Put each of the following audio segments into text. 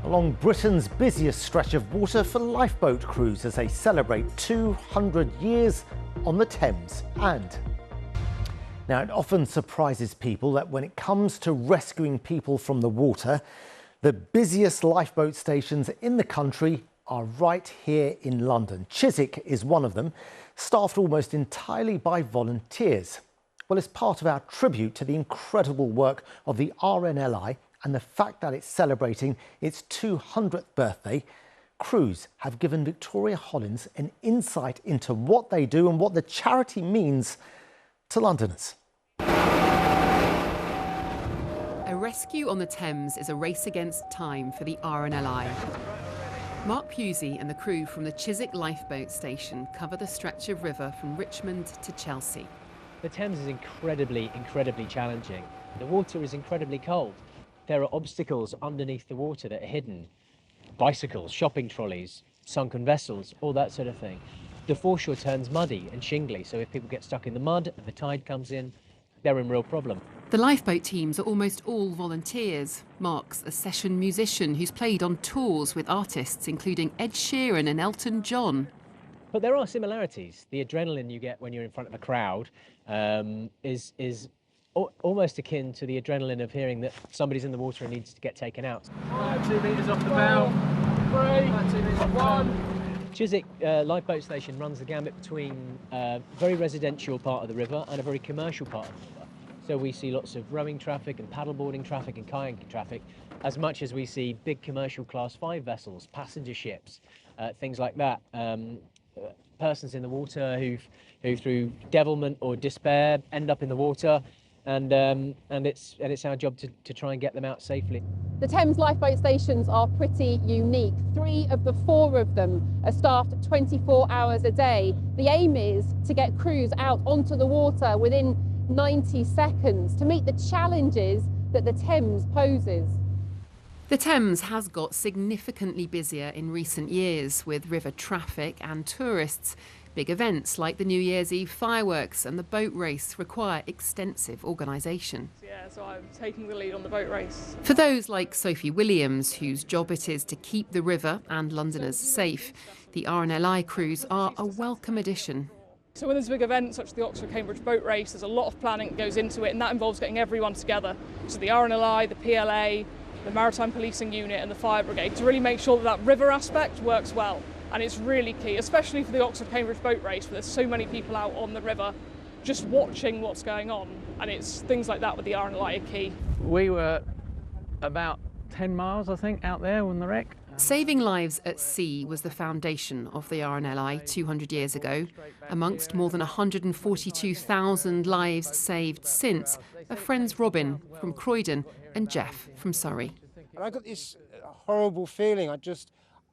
along Britain's busiest stretch of water for lifeboat crews as they celebrate 200 years on the Thames. And now, it often surprises people that when it comes to rescuing people from the water, the busiest lifeboat stations in the country are right here in London. Chiswick is one of them, staffed almost entirely by volunteers. Well, as part of our tribute to the incredible work of the RNLI and the fact that it's celebrating its 200th birthday, crews have given Victoria Hollins an insight into what they do and what the charity means to Londoners. A rescue on the Thames is a race against time for the RNLI. Mark Pusey and the crew from the Chiswick Lifeboat Station cover the stretch of river from Richmond to Chelsea. The Thames is incredibly challenging. The water is incredibly cold. There are obstacles underneath the water that are hidden. Bicycles, shopping trolleys, sunken vessels, all that sort of thing. The foreshore turns muddy and shingly, so if people get stuck in the mud and the tide comes in, they're in real problem. The lifeboat teams are almost all volunteers. Mark's a session musician who's played on tours with artists including Ed Sheeran and Elton John. But there are similarities. The adrenaline you get when you're in front of a crowd is almost akin to the adrenaline of hearing that somebody's in the water and needs to get taken out. 2 metres off the bow. 3, 2 metres, 1. Chiswick Lifeboat Station runs the gambit between a very residential part of the river and a very commercial part of the river. So we see lots of rowing traffic and paddleboarding traffic and kayaking traffic, as much as we see big commercial Class 5 vessels, passenger ships, things like that. Persons in the water who through devilment or despair end up in the water, and it's our job to try and get them out safely. The Thames lifeboat stations are pretty unique. 3 of the 4 of them are staffed 24 hours a day. The aim is to get crews out onto the water within 90 seconds to meet the challenges that the Thames poses. The Thames has got significantly busier in recent years, with river traffic and tourists. Big events like the New Year's Eve fireworks and the boat race require extensive organisation. Yeah, so I'm taking the lead on the boat race. For those like Sophie Williams, whose job it is to keep the river and Londoners safe, the RNLI crews are a welcome addition. So when there's a big event such as the Oxford-Cambridge boat race, there's a lot of planning that goes into it, and that involves getting everyone together. So the RNLI, the PLA, the Maritime Policing Unit and the Fire Brigade to really make sure that river aspect works well. And it's really key, especially for the Oxford-Cambridge boat race, where there's so many people out on the river just watching what's going on. And it's things like that with the RNLI are key. We were about 10 miles, I think, out there on the wreck. Saving lives at sea was the foundation of the RNLI 200 years ago. Amongst more than 142,000 lives saved since are friends Robin from Croydon and Jeff from Surrey. And I got this horrible feeling. I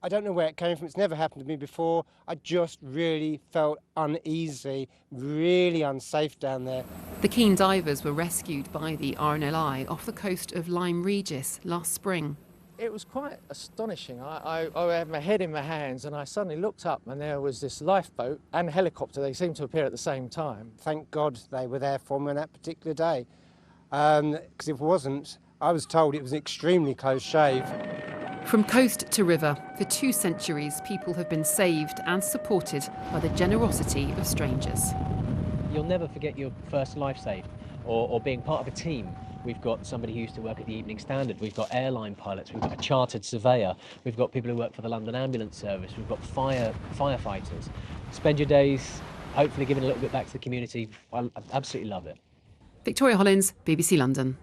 don't know where it came from. It's never happened to me before. I just really felt uneasy, really unsafe down there. The keen divers were rescued by the RNLI off the coast of Lyme Regis last spring. It was quite astonishing. I had my head in my hands and I suddenly looked up and there was this lifeboat and helicopter. They seemed to appear at the same time. Thank God they were there for me on that particular day. Because if it wasn't, I was told it was an extremely close shave. From coast to river, for 2 centuries, people have been saved and supported by the generosity of strangers. You'll never forget your first life saved or being part of a team. We've got somebody who used to work at the Evening Standard, we've got airline pilots, we've got a chartered surveyor, we've got people who work for the London Ambulance Service, we've got firefighters. Spend your days hopefully giving a little bit back to the community. I absolutely love it. Victoria Hollins, BBC London.